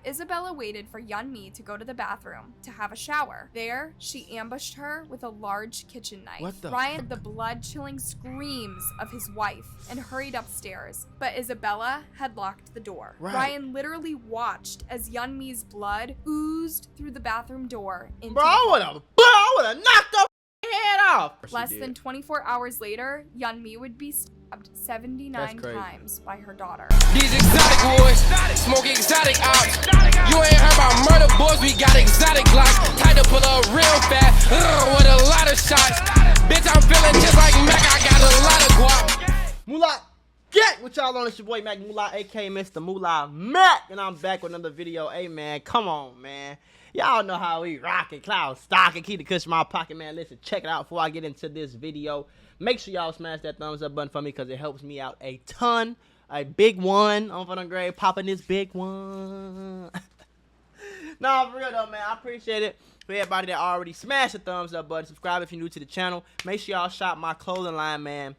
Isabella waited for Yeonmi to go to the bathroom to have a shower. There, she ambushed her with a large kitchen knife. What the Ryan heard the blood-chilling screams of his wife and hurried upstairs, but Isabella had locked the door. Right. Ryan literally watched as Yeonmi's blood oozed through the bathroom door into Bro, I would've knocked her head off. Less than 24 hours later, Yeonmi would be stabbed 79 times by her daughter. These exotic boys, smoke exotic ops. You ain't heard about murder boys, we got exotic glocks. Tied to pull up real fast, with a lot of shots. Bitch, I'm feeling just like Mac, I got a lot of guap. Mula, get what y'all on. It's your boy Mac Mula, aka Mr. Mula Mac, and I'm back with another video. Hey man, come on man. Y'all know how we rockin', cloud stocking, keep the cushion in my pocket, man. Listen, check it out before I get into this video. Make sure y'all smash that thumbs up button for me because it helps me out a ton. A big one on for the grade, popping this big one. No, for real though, man. I appreciate it. For everybody that already smashed the thumbs up button, subscribe if you're new to the channel. Make sure y'all shop my clothing line, man.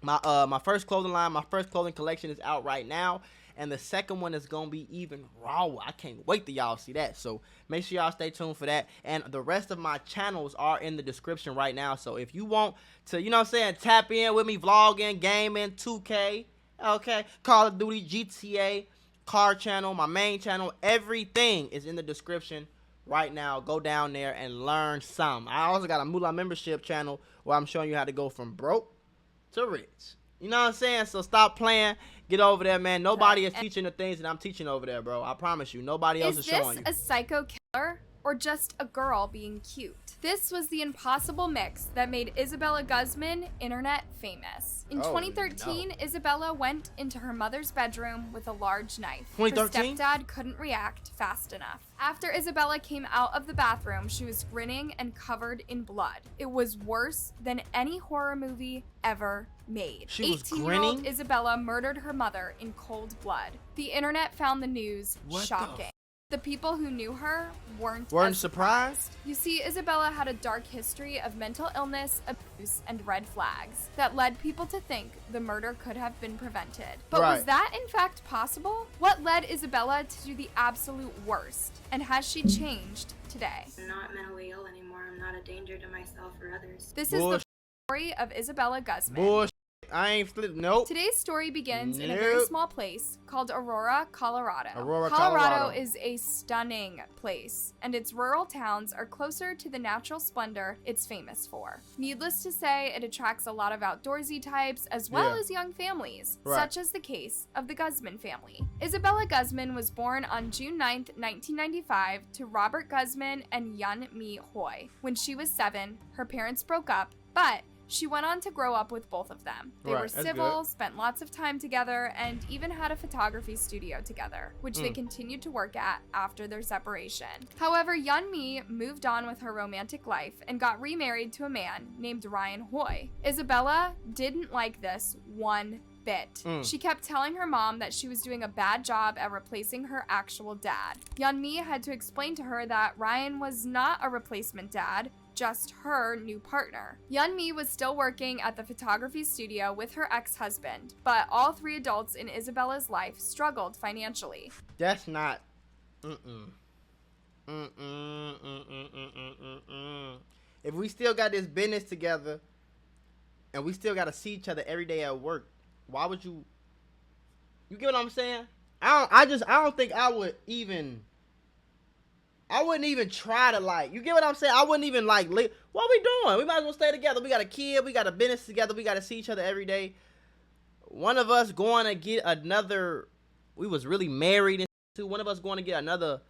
My first clothing line, my first clothing collection is out right now. And the second one is going to be even rawer. I can't wait till y'all see that. So make sure y'all stay tuned for that. And the rest of my channels are in the description right now. So if you want to, you know what I'm saying, tap in with me, vlogging, gaming, 2K, okay, Call of Duty, GTA, car channel, my main channel, everything is in the description right now. Go down there and learn some. I also got a Mula membership channel where I'm showing you how to go from broke to rich. You know what I'm saying? So stop playing. Get over there, man. Nobody is teaching the things that I'm teaching over there, bro. I promise you. Nobody else is showing you. Is this a psycho killer or just a girl being cute? This was the impossible mix that made Isabella Guzman internet famous. In 2013, Isabella went into her mother's bedroom with a large knife. 2013? Her stepdad couldn't react fast enough. After Isabella came out of the bathroom, she was grinning and covered in blood. It was worse than any horror movie ever made. She was 18-year-old grinning? Isabella murdered her mother in cold blood. The internet found the news shocking. The people who knew her weren't surprised? You see, Isabella had a dark history of mental illness, abuse, and red flags that led people to think the murder could have been prevented. But was that in fact possible? What led Isabella to do the absolute worst? And has she changed today? I'm not mentally ill anymore. I'm not a danger to myself or others. This is the story of Isabella Guzman. Bullshit. I ain't flipped. Nope. Today's story begins in a very small place called Aurora, Colorado. Colorado is a stunning place, and its rural towns are closer to the natural splendor it's famous for. Needless to say, it attracts a lot of outdoorsy types as well as young families, such as the case of the Guzman family. Isabella Guzman was born on June 9th, 1995 to Robert Guzman and Yeonmi Hoi. When she was 7, her parents broke up, but she went on to grow up with both of them. They were civil, spent lots of time together, and even had a photography studio together, which they continued to work at after their separation. However, Yeonmi moved on with her romantic life and got remarried to a man named Ryan Hoi. Isabella didn't like this one bit. She kept telling her mom that she was doing a bad job at replacing her actual dad. Yeonmi had to explain to her that Ryan was not a replacement dad, just her new partner. Yeonmi was still working at the photography studio with her ex-husband, but all three adults in Isabella's life struggled financially. That's not. If we still got this business together and we still got to see each other every day at work, why would you get what I'm saying? I don't think I wouldn't even try to, like, you get what I'm saying? I wouldn't even, like, what we doing? We might as well stay together. We got a kid. We got a business together. We got to see each other every day. One of us going to get another, we was really married and too. One of us going to get another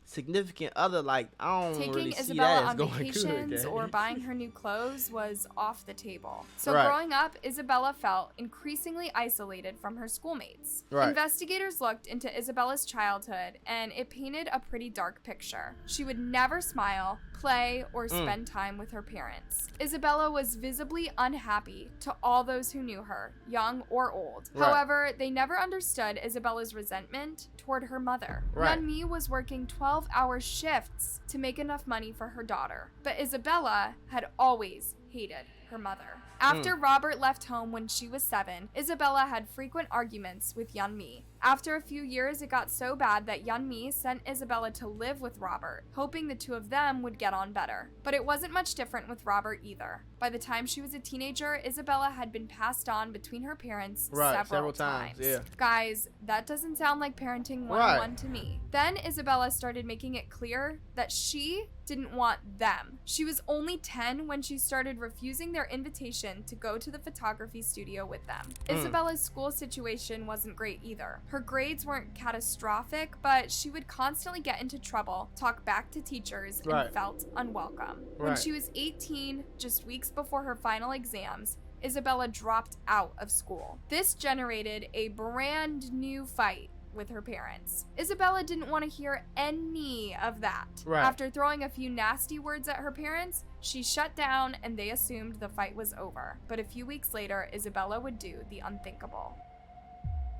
significant other, like, I don't really see Isabella that as on going vacations good. or buying her new clothes was off the table. So Right. growing up, Isabella felt increasingly isolated from her schoolmates. Right. Investigators looked into Isabella's childhood, and it painted a pretty dark picture. She would never smile, play, or spend time with her parents. Isabella was visibly unhappy to all those who knew her, young or old. Right. However, they never understood Isabella's resentment toward her mother. Right. Yeonmi was working 12-hour shifts to make enough money for her daughter, but Isabella had always hated her mother. After Robert left home when she was 7, Isabella had frequent arguments with Yeonmi. After a few years, it got so bad that Yeonmi sent Isabella to live with Robert, hoping the two of them would get on better. But it wasn't much different with Robert either. By the time she was a teenager, Isabella had been passed on between her parents several times. Yeah. Guys, that doesn't sound like parenting 101 to me. Then Isabella started making it clear that she didn't want them. She was only 10 when she started refusing their invitation to go to the photography studio with them. Isabella's school situation wasn't great either. Her grades weren't catastrophic, but she would constantly get into trouble, talk back to teachers, and felt unwelcome. When she was 18, just weeks before her final exams, Isabella dropped out of school. This generated a brand new fight with her parents. Isabella didn't want to hear any of that. After throwing a few nasty words at her parents, she shut down and they assumed the fight was over. But a few weeks later, Isabella would do the unthinkable.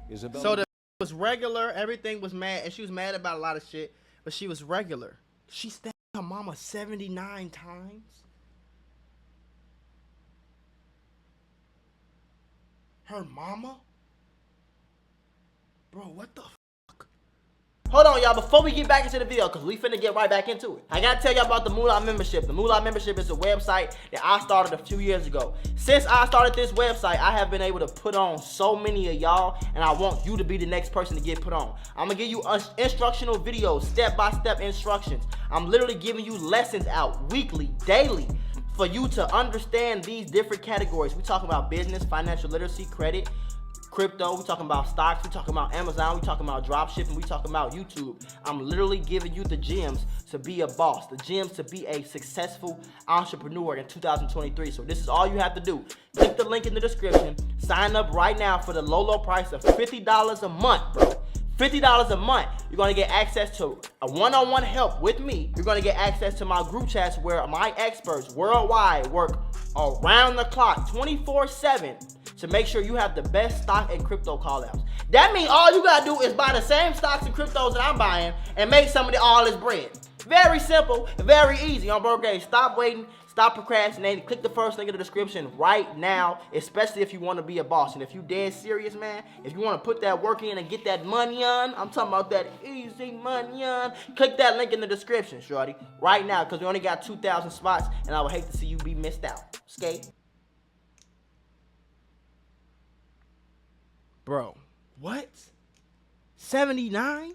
So the was regular, everything was mad, and she was mad about a lot of shit, but she was regular. She stabbed her mama 79 times. Her mama? Bro, what the fuck? Hold on, y'all, before we get back into the video, because we finna get right back into it, I gotta tell y'all about the Mula membership. The Mula membership is a website that I started a few years ago. Since I started this website, I have been able to put on so many of y'all, and I want you to be the next person to get put on. I'm gonna give you instructional videos, step-by-step instructions. I'm literally giving you lessons out weekly, daily, for you to understand these different categories. We talking about business, financial literacy, credit, crypto, we talking about stocks, we talking about Amazon, we talking about drop shipping, we talking about YouTube. I'm literally giving you the gems to be a boss, the gems to be a successful entrepreneur in 2023. So this is all you have to do. Click the link in the description, sign up right now for the low price of $50 a month, bro. $50 a month. You're gonna get access to a one-on-one help with me. You're gonna get access to my group chats where my experts worldwide work around the clock, 24/7, to make sure you have the best stock and crypto call-outs. That means all you gotta do is buy the same stocks and cryptos that I'm buying and make some of all this bread. Very simple, very easy. On bro, okay, stop waiting, stop procrastinating. Click the first link in the description right now, especially if you want to be a boss. And if you dead serious, man, if you want to put that work in and get that money on, I'm talking about that easy money on, click that link in the description, shorty, right now, because we only got 2,000 spots, and I would hate to see you be missed out. Okay? Bro, what? 79?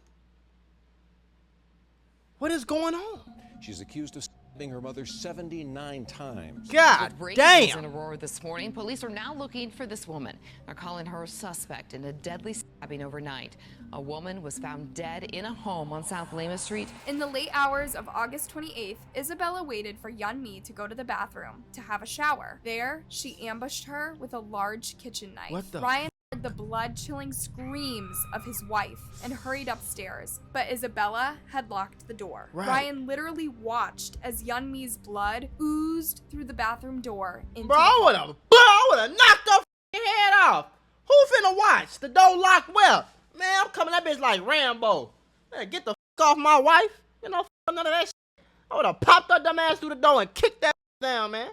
What is going on? She's accused of stabbing her mother 79 times. God damn! damn. In Aurora this morning, police are now looking for this woman. They're calling her a suspect in a deadly stabbing overnight. A woman was found dead in a home on South Lima Street. In the late hours of August 28th, Isabella waited for Yeonmi to go to the bathroom to have a shower. There, she ambushed her with a large kitchen knife. What the Ryan heard the blood-chilling screams of his wife and hurried upstairs, but Isabella had locked the door. Ryan literally watched as Yeonmi's blood oozed through the bathroom door into Bro, I would've knocked her head off. Who finna watch? The door locked well. Man, I'm coming that bitch like Rambo. Man, get the off my wife. You know, none of that shit. I would've popped her dumb ass through the door and kicked that down, man.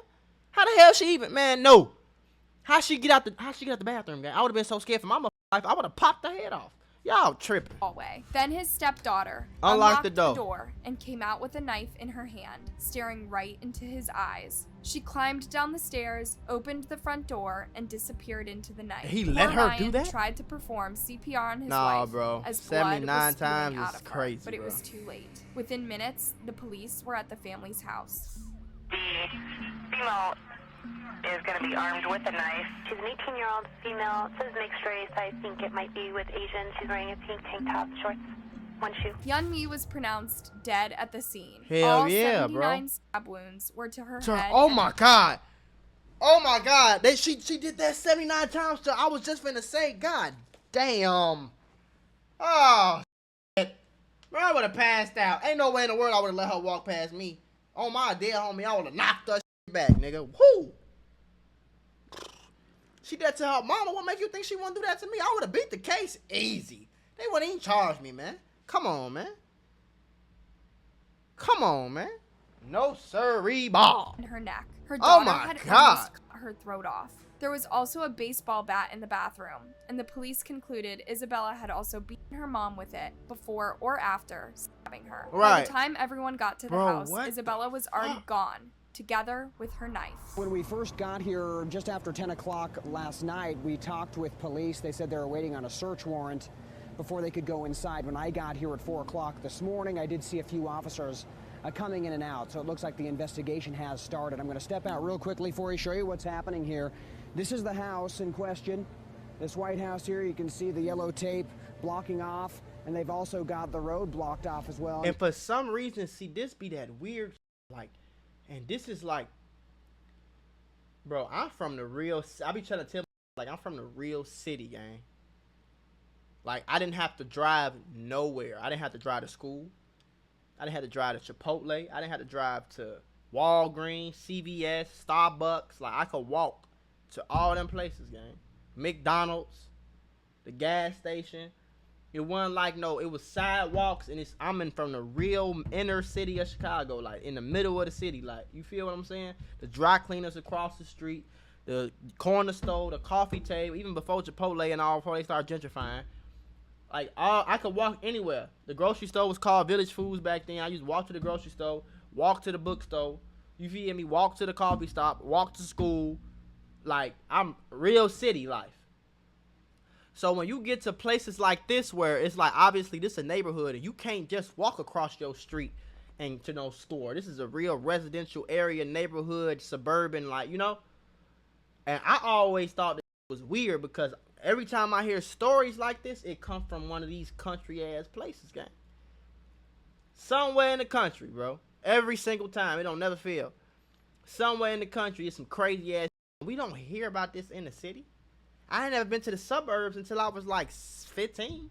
How the hell she even, man, no. How she get out the bathroom, guy? I would've been so scared for my life, I would've popped her head off. Y'all tripping. Hallway. Then his stepdaughter unlocked the door and came out with a knife in her hand, staring right into his eyes. She climbed down the stairs, opened the front door, and disappeared into the night. He let her do that? Tried to perform CPR on his nah, wife bro. as blood 79 was spewing times out is of her, crazy, but it bro. was too late. Within minutes, the police were at the family's house. The female is going to be armed with a knife. She's an 18-year-old female. It says mixed race. I think it might be with Asian. She's wearing a pink tank top, shorts, one shoe. Yeonmi was pronounced dead at the scene. Hell All yeah, 79 bro. stab wounds were to her head. Oh my God. Oh my God. She did that 79 times. So I was just finna say, God damn. Oh, shit. Bro, I would've passed out. Ain't no way in the world I would've let her walk past me. Oh my dear homie, I would've knocked her shit back, nigga. Whoo. She did that to her mama. What make you think she wouldn't do that to me? I would've beat the case easy. They wouldn't even charge me, man. Come on, man. Come on, man. No sirree ball. In her neck. Her Oh daughter my had God. almost cut her throat off. There was also a baseball bat in the bathroom, and the police concluded Isabella had also beaten her mom with it before or after stabbing her. By Right. the time everyone got to the house, Isabella was already gone, together with her knife. When we first got here just after 10 o'clock last night, we talked with police. They said they were waiting on a search warrant before they could go inside. When I got here at 4 o'clock this morning, I did see a few officers coming in and out, so it looks like the investigation has started. I'm going to step out real quickly for you, show you what's happening here. This is the house in question. This White House here, you can see the yellow tape blocking off, and they've also got the road blocked off as well. And for some reason, see, this be that weird, like, and this is like, bro, I'm from the real, I be trying to tell, like, I'm from the real city, gang. Like, I didn't have to drive nowhere. I didn't have to drive to school. I didn't have to drive to Chipotle. I didn't have to drive to Walgreens, CVS, Starbucks. Like, I could walk to all them places, gang. McDonald's, the gas station. It wasn't like, no, it was sidewalks, and I'm in from the real inner city of Chicago, like in the middle of the city. Like, you feel what I'm saying? The dry cleaners across the street, the corner store, the coffee table, even before Chipotle and all, before they started gentrifying. Like, I could walk anywhere. The grocery store was called Village Foods back then. I used to walk to the grocery store, walk to the bookstore, you feel me? Walk to the coffee stop, walk to school. Like, I'm real city life. So when you get to places like this where it's like, obviously this is a neighborhood and you can't just walk across your street and to no store. This is a real residential area, neighborhood, suburban, like, you know. And I always thought it was weird because every time I hear stories like this, it comes from one of these country ass places, gang. Somewhere in the country, bro. Every single time. It don't never fail. Somewhere in the country, it's some crazy ass. We don't hear about this in the city. I ain't never been to the suburbs until I was like 15.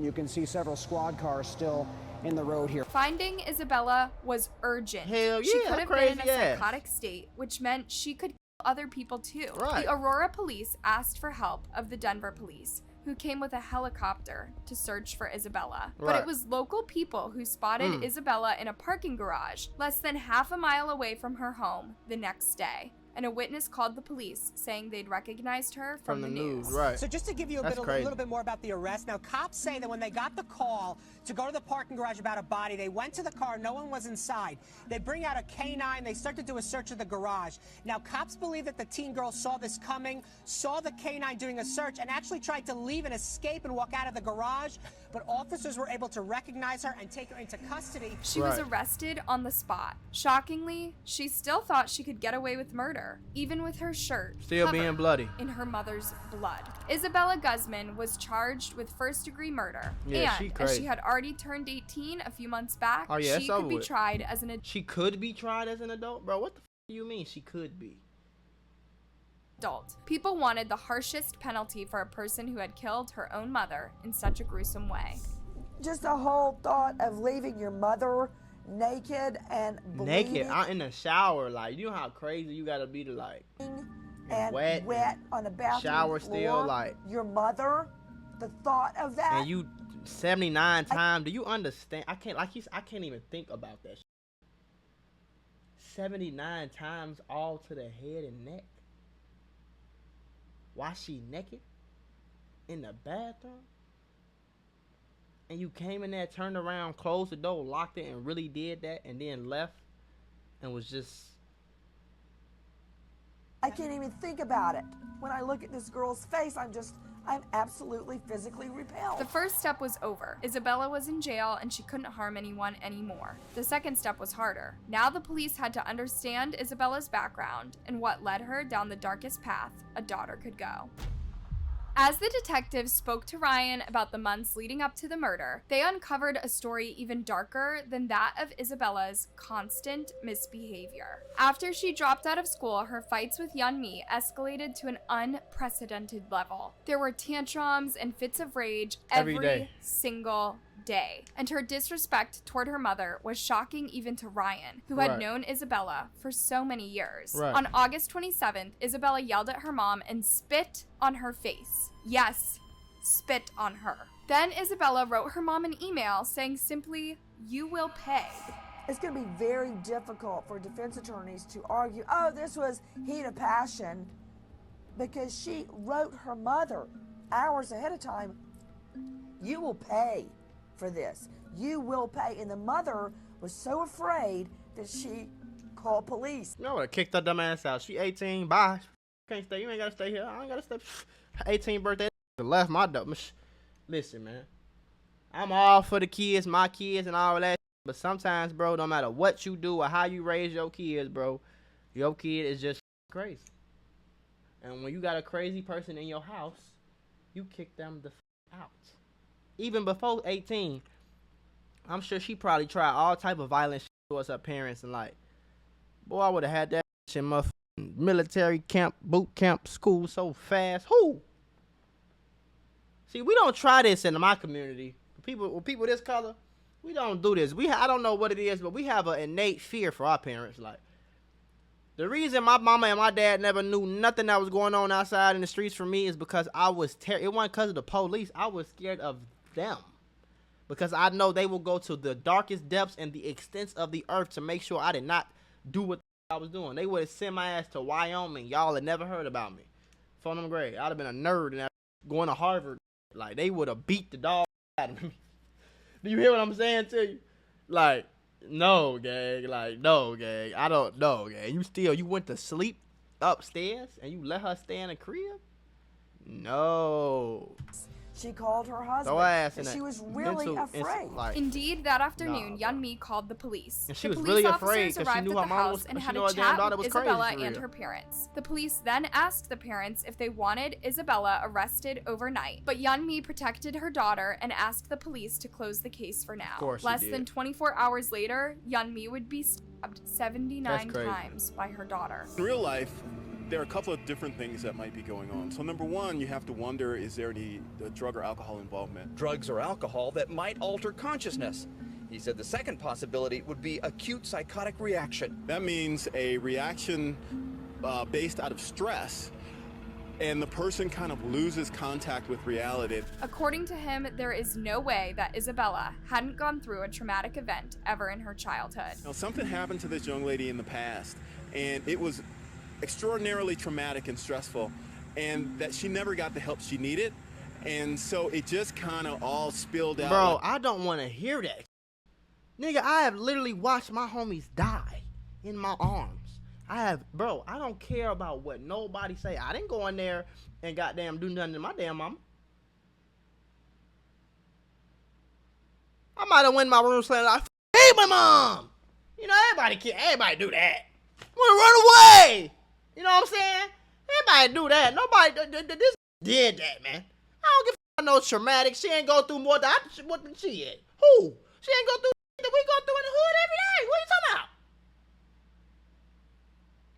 You can see several squad cars still in the road here. Finding Isabella was urgent. Hell She yeah, could have crazy been in a ass. psychotic state, which meant she could kill other people too. Right. The Aurora police asked for help of the Denver police, who came with a helicopter to search for Isabella. But Right. it was local people who spotted Isabella in a parking garage less than half a mile away from her home the next day. And a witness called the police saying they'd recognized her from the news. Right. So just to give you a little bit more about the arrest, now cops say that when they got the call to go to the parking garage about a body, they went to the car, no one was inside. They bring out a canine, they start to do a search of the garage. Now cops believe that the teen girl saw this coming, saw the canine doing a search, and actually tried to leave and escape and walk out of the garage, but officers were able to recognize her and take her into custody. She was arrested on the spot. Shockingly, she still thought she could get away with murder, even with her shirt Still covered being bloody. in her mother's blood. Isabella Guzman was charged with first-degree murder, Yeah, she and crazy. as she had already turned 18 a few months back, Oh, yeah, she it's could over be with. tried as an adult. She could be tried as an adult? Bro, what the do you mean she could be? People wanted the harshest penalty for a person who had killed her own mother in such a gruesome way. Just the whole thought of leaving your mother naked and bleeding. Naked, out in the shower, like, you know how crazy you gotta be to, like, and wet on the bathroom shower floor. still, like, your mother, the thought of that. and you 79 times. Do you understand? I can't even think about that shit. 79 times all to the head and neck. Why she naked in the bathroom? And you came in there, turned around, closed the door, locked it, and really did that, and then left and was just... I can't even think about it. When I look at this girl's face, I'm absolutely physically repelled. The first step was over. Isabella was in jail and she couldn't harm anyone anymore. The second step was harder. Now the police had to understand Isabella's background and what led her down the darkest path a daughter could go. As the detectives spoke to Ryan about the months leading up to the murder, they uncovered a story even darker than that of Isabella's constant misbehavior. After she dropped out of school, her fights with Yeonmi escalated to an unprecedented level. There were tantrums and fits of rage every day. single day, and her disrespect toward her mother was shocking even to Ryan, who had Right. known Isabella for so many years. Right. On August 27th, Isabella yelled at her mom and spit on her face. Yes, spit on her. Then Isabella wrote her mom an email saying simply, "You will pay." it's going to be very difficult for defense attorneys to argue, oh, this was heat of passion, because she wrote her mother hours ahead of time, you will pay for this. You will pay. And the mother was so afraid that she called police. You know, I would have kicked that dumb ass out. She 18, bye. Can't stay. You ain't got to stay here. I ain't got to stay. 18 birthday, left my dumb. Listen, man. I'm all for the kids, my kids, and all that. But sometimes, bro, no matter what you do or how you raise your kids, bro, your kid is just crazy. And when you got a crazy person in your house, you kick them the out. Even before 18, I'm sure she probably tried all type of violence towards her parents. And like, boy, I would have had that in my military camp, boot camp, school so fast. Who? See, we don't try this in my community. People this color, we don't do this. I don't know what it is, but we have an innate fear for our parents. Like, the reason my mama and my dad never knew nothing that was going on outside in the streets for me is because I was it wasn't because of the police. I was scared of them. Because I know they will go to the darkest depths and the extents of the earth to make sure I did not do what I was doing. They would have sent my ass to Wyoming. Y'all had never heard about me. From them grade. I'd have been a nerd and going to Harvard. Like, they would have beat the dog out of me. Do you hear what I'm saying to you? Like, no, gang. Like, no, gang. I don't know, gang. You went to sleep upstairs and you let her stay in the crib? No. She called her husband, and she was really afraid. Indeed, that afternoon, Yeonmi called the police. And she the was police really officers afraid because she arrived knew at her the mom house was, and she had knew a her damn chat daughter with was crazy. Isabella and her parents. The police then asked the parents if they wanted Isabella arrested overnight, but Yeonmi protected her daughter and asked the police to close the case for now. Of course Less than 24 hours later, Yeonmi would be stabbed 79 times by her daughter. In real life, there are a couple of different things that might be going on. So number one, you have to wonder, is there any drug or alcohol involvement? Drugs or alcohol that might alter consciousness. He said the second possibility would be acute psychotic reaction. That means a reaction based out of stress, and the person kind of loses contact with reality. According to him, there is no way that Isabella hadn't gone through a traumatic event ever in her childhood. Now, something happened to this young lady in the past, and it was extraordinarily traumatic and stressful, and that she never got the help she needed, and so it just kind of all spilled out. Bro, I don't want to hear that. Nigga, I have literally watched my homies die in my arms. I don't care about what nobody say. I didn't go in there and goddamn do nothing to my damn mama. I might have went in my room saying, I hate my mom. You know, everybody do that. Wanna run away. You know what I'm saying? Everybody do that. Nobody this did that, man. I don't give a no traumatic. She ain't go through more than what did she at? Who? She ain't go through that we go through in the hood every day. What are you talking about?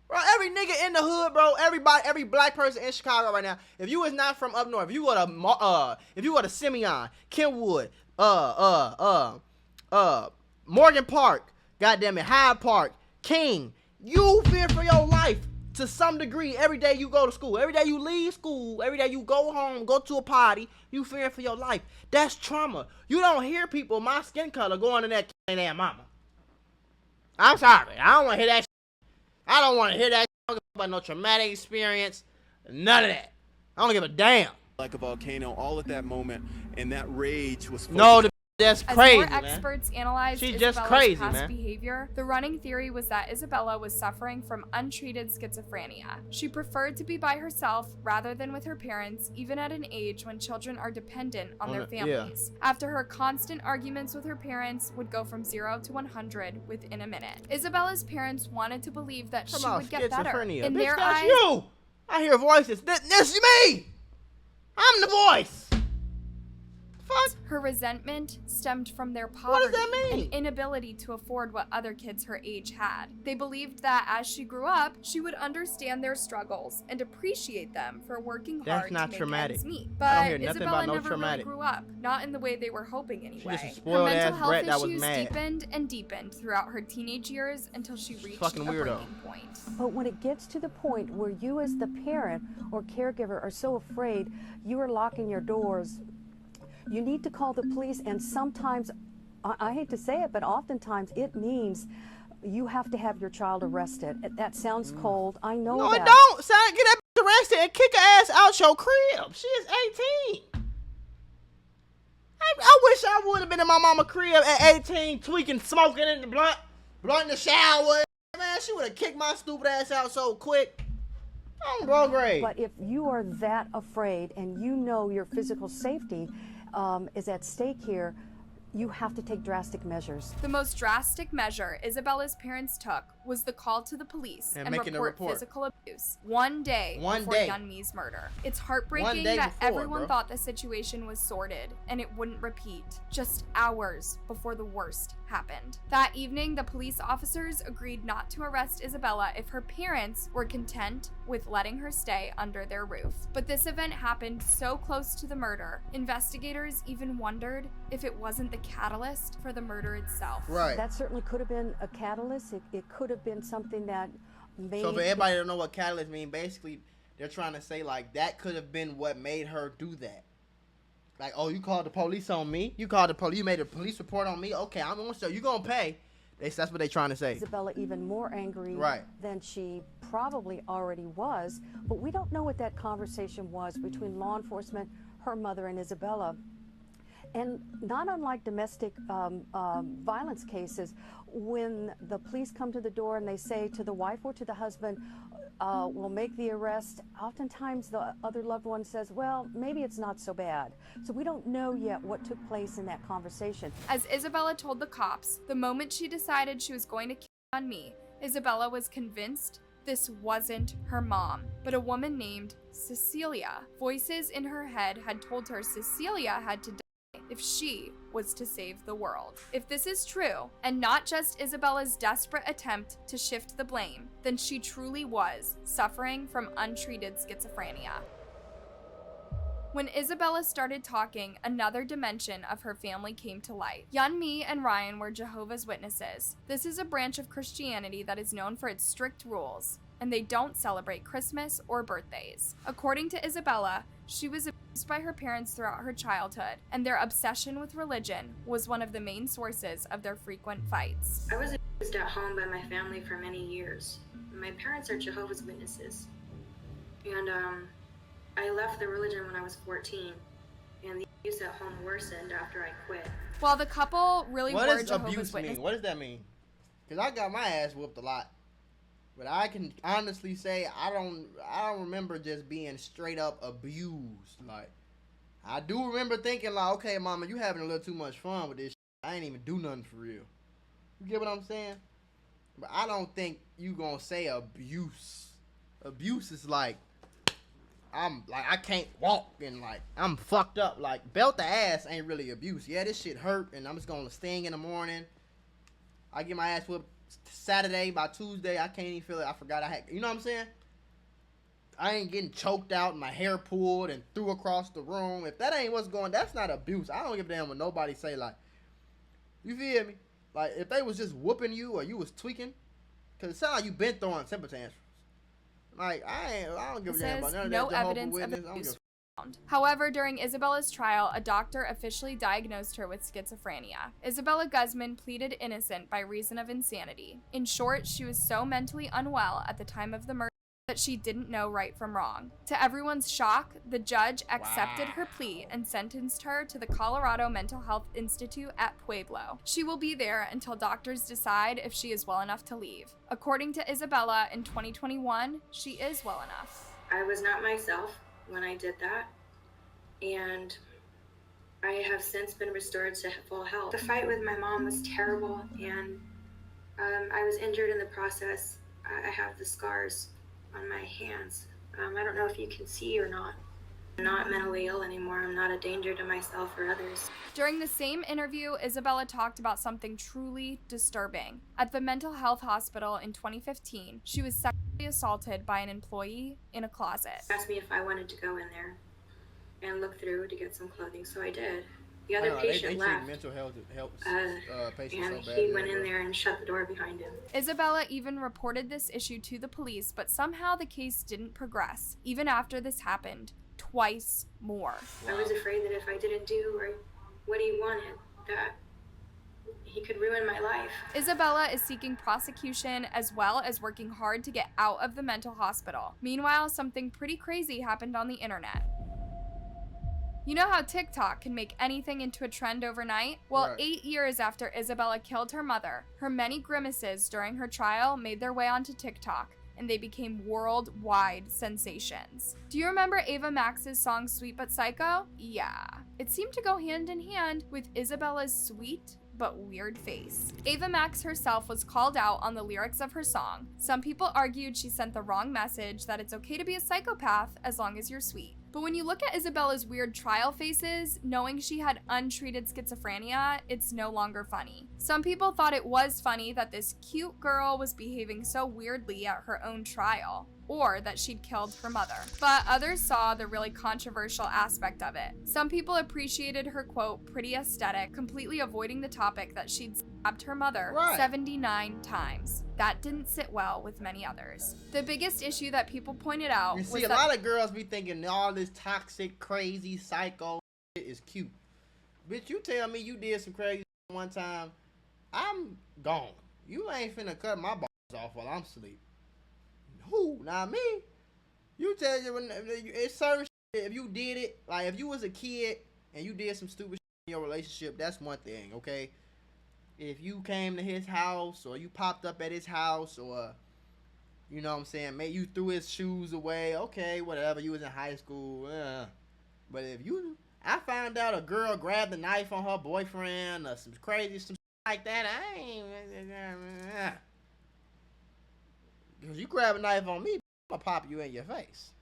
Bro, every nigga in the hood, bro, every black person in Chicago right now, if you is not from up north, if you go to Simeon, Kenwood, Morgan Park, goddamn it, Hyde Park, King, you fear for your life to some degree every day you go to school. Every day you leave school, every day you go home, go to a party, you fear for your life. That's trauma. You don't hear people my skin color going to that damn mama. I'm sorry. I don't want to hear that shit. I don't want to hear that shit. I don't give about no traumatic experience. None of that. I don't give a damn. Like a volcano, all at that moment, and that rage was focused. No, that's crazy, As more experts analyzed She's Isabella's just crazy, past man. behavior, the running theory was that Isabella was suffering from untreated schizophrenia. She preferred to be by herself rather than with her parents, even at an age when children are dependent on their families. After her constant arguments with her parents would go from 0 to 100 within a minute. Isabella's parents wanted to believe that she would get better. In Bitch, their that's eyes, you. I hear voices. This is me. I'm the voice. Fuck. Her resentment stemmed from their poverty What does that mean? and inability to afford what other kids her age had. They believed that as she grew up, she would understand their struggles and appreciate them for working hard not to make traumatic. ends meet. I don't But hear nothing Isabella about no never traumatic. really grew up, not in the way they were hoping anyway. just a Her spoiled mental ass health brat that was issues mad. deepened and deepened throughout her teenage years until she reached fucking a weirdo. breaking point. But when it gets to the point where you as the parent or caregiver are so afraid you are locking your doors, you need to call the police, and sometimes I hate to say it, but oftentimes it means you have to have your child arrested. That sounds cold. I know No, that. it don't. Son, get that bitch arrested and kick her ass out your crib. She is 18. I wish I would have been in my mama crib at 18, tweaking, smoking in the blunt in the shower. Man, she would have kicked my stupid ass out so quick. I'm bro grade. But if you are that afraid and you know your physical safety is at stake here, you have to take drastic measures. The most drastic measure Isabella's parents took was the call to the police and report physical abuse 1 day before Yeonmi's murder. It's heartbreaking that everyone thought the situation was sorted and it wouldn't repeat, just hours before the worst happened. That evening, the police officers agreed not to arrest Isabella if her parents were content with letting her stay under their roof. But this event happened so close to the murder, investigators even wondered if it wasn't the catalyst for the murder itself. Right. That certainly could have been a catalyst. It could have been something that made... So for everybody that don't know what catalyst mean, basically they're trying to say like that could have been what made her do that. Like, oh, you called the police on me? You called the police, you made a police report on me? Okay, I'm gonna show you gonna pay. That's what they're trying to say. Isabella even more angry than she probably already was, but we don't know what that conversation was between law enforcement, her mother, and Isabella. And not unlike domestic violence cases, when the police come to the door and they say to the wife or to the husband, we'll make the arrest, oftentimes the other loved one says, well, maybe it's not so bad. So we don't know yet what took place in that conversation. As Isabella told the cops, the moment she decided she was going to kill Yeonmi, Isabella was convinced this wasn't her mom, but a woman named Cecilia. Voices in her head had told her Cecilia had to die if she was to save the world. If this is true, and not just Isabella's desperate attempt to shift the blame, then she truly was suffering from untreated schizophrenia. When Isabella started talking, another dimension of her family came to light. Yeonmi and Ryan were Jehovah's Witnesses. This is a branch of Christianity that is known for its strict rules, and they don't celebrate Christmas or birthdays. According to Isabella, she was abused by her parents throughout her childhood, and their obsession with religion was one of the main sources of their frequent fights. I was abused at home by my family for many years. My parents are Jehovah's Witnesses, and I left the religion when I was 14, and the abuse at home worsened after I quit. While the couple really were Jehovah's Witnesses. What does that mean? Because I got my ass whooped a lot. But I can honestly say I don't remember just being straight up abused. Like, I do remember thinking like, okay, mama, you having a little too much fun with this shit. I ain't even do nothing for real. You get what I'm saying? But I don't think you gonna say abuse. Abuse is like, I can't walk and like I'm fucked up. Like, belt the ass ain't really abuse. Yeah, this shit hurt and I'm just gonna sting in the morning. I get my ass whooped Saturday, by Tuesday, I can't even feel it. I forgot I had, you know what I'm saying? I ain't getting choked out and my hair pulled and threw across the room. If that ain't what's going, that's not abuse. I don't give a damn what nobody say, like, you feel me? Like, if they was just whooping you or you was tweaking, because it sounds like you been throwing temper tantrums. Like, I don't give a damn about none of that. No evidence of abuse. However, during Isabella's trial, a doctor officially diagnosed her with schizophrenia. Isabella Guzman pleaded innocent by reason of insanity. In short, she was so mentally unwell at the time of the murder that she didn't know right from wrong. To everyone's shock, the judge accepted her plea and sentenced her to the Colorado Mental Health Institute at Pueblo. She will be there until doctors decide if she is well enough to leave. According to Isabella, in 2021, she is well enough. I was not myself when I did that, and I have since been restored to full health. The fight with my mom was terrible, and I was injured in the process. I have the scars on my hands. I don't know if you can see or not. I'm not mentally ill anymore. I'm not a danger to myself or others. During the same interview, Isabella talked about something truly disturbing. At the mental health hospital in 2015, she was sexually assaulted by an employee in a closet. She asked me if I wanted to go in there and look through to get some clothing, so I did. The other patient left, mental health patients and so bad he went in there and shut the door behind him. Isabella even reported this issue to the police, but somehow the case didn't progress, even after this happened twice more. I was afraid that if I didn't do what he wanted, that He could ruin my life. Isabella is seeking prosecution as well as working hard to get out of the mental hospital. Meanwhile, something pretty crazy happened on the internet. You know how TikTok can make anything into a trend overnight? Well, Right. 8 years after Isabella killed her mother, her many grimaces during her trial made their way onto TikTok, and they became worldwide sensations. Do you remember Ava Max's song Sweet But Psycho? Yeah. It seemed to go hand in hand with Isabella's sweet but weird face. Ava Max herself was called out on the lyrics of her song. Some people argued she sent the wrong message, that it's okay to be a psychopath as long as you're sweet. But when you look at Isabella's weird trial faces, knowing she had untreated schizophrenia, it's no longer funny. Some people thought it was funny that this cute girl was behaving so weirdly at her own trial, or that she'd killed her mother. But others saw the really controversial aspect of it. Some people appreciated her, quote, pretty aesthetic, completely avoiding the topic that she'd stabbed her mother 79 times. That didn't sit well with many others. The biggest issue that people pointed out You was see, a that lot of girls be thinking all this toxic, crazy, psycho shit is cute. Bitch, you tell me you did some crazy one time, I'm gone. You ain't finna cut my balls off while I'm asleep. Who? Not me. You tell you when it's certain shit. If you did it, like if you was a kid and you did some stupid shit in your relationship, that's one thing, okay? If you came to his house or you popped up at his house or, you know what I'm saying, maybe you threw his shoes away, okay, whatever, you was in high school, but if you, I found out a girl grabbed a knife on her boyfriend or some crazy, some shit like that, I ain't, because you grab a knife on me, I'm gonna pop you in your face.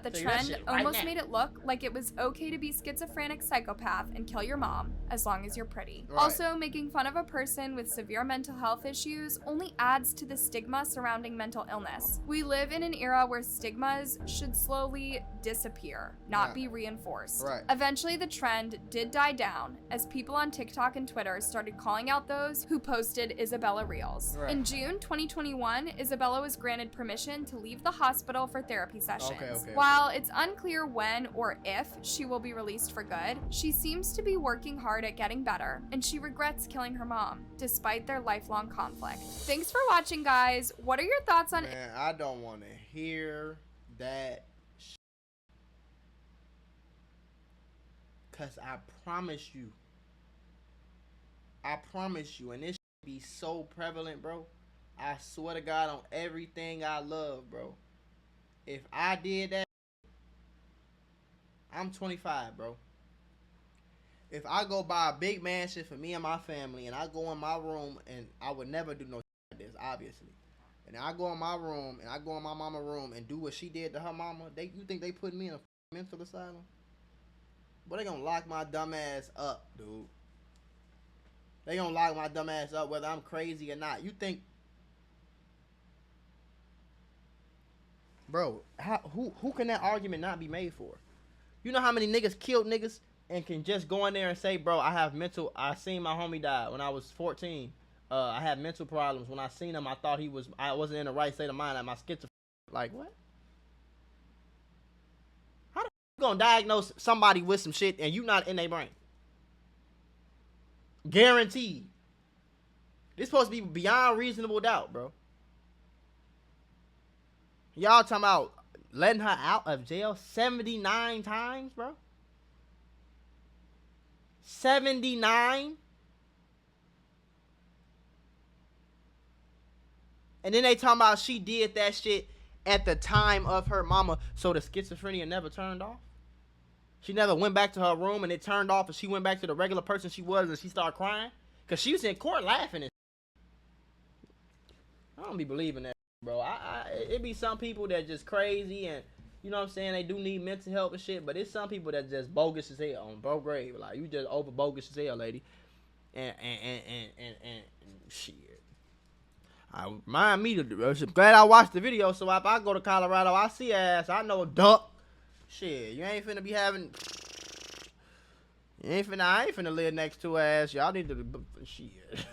the Tell you that trend shit right almost now. made it look like it was okay to be schizophrenic psychopath and kill your mom as long as you're pretty. Right. Also, making fun of a person with severe mental health issues only adds to the stigma surrounding mental illness. We live in an era where stigmas should slowly disappear, not Right. be reinforced. Right. Eventually, the trend did die down as people on TikTok and Twitter started calling out those who posted Isabella Reels. Right. In June 2021, Isabella was granted permission to leave the hospital for therapy sessions. Okay. While it's unclear when or if she will be released for good, she seems to be working hard at getting better, and she regrets killing her mom, despite their lifelong conflict. Thanks for watching, guys. What are your thoughts on Man, I don't want to hear that shit. Cause I promise you, and this shit be so prevalent, bro. I swear to God on everything I love, bro. If I did that, I'm 25, bro. If I go buy a big mansion for me and my family, and I go in my room, and I would never do no shit like this, obviously. And I go in my room, and I go in my mama room, and do what she did to her mama. You think they put me in a mental asylum? But they gonna lock my dumb ass up, dude. They gonna lock my dumb ass up whether I'm crazy or not. You think, bro? Who can that argument not be made for? You know how many niggas killed niggas and can just go in there and say, bro, I seen my homie die when I was 14. I had mental problems. When I seen him, I wasn't in the right state of mind. My schizophrenia. Like, what? How the you gonna diagnose somebody with some shit and you not in their brain? Guaranteed. This supposed to be beyond reasonable doubt, bro. Y'all talking about letting her out of jail 79 times, bro? 79? And then they talking about she did that shit at the time of her mama, so the schizophrenia never turned off? She never went back to her room and it turned off and she went back to the regular person she was and she started crying? Because she was in court laughing and I don't be believing that, bro. It be some people that just crazy and, you know what I'm saying, they do need mental help and shit, but it's some people that just bogus as hell on bro grave. Like, you just over bogus as hell, lady. And shit. Remind me to, I'm glad I watched the video, so if I go to Colorado, I see her ass, I know duck. Shit, you ain't finna be having, I ain't finna live next to her ass. Y'all need to, shit.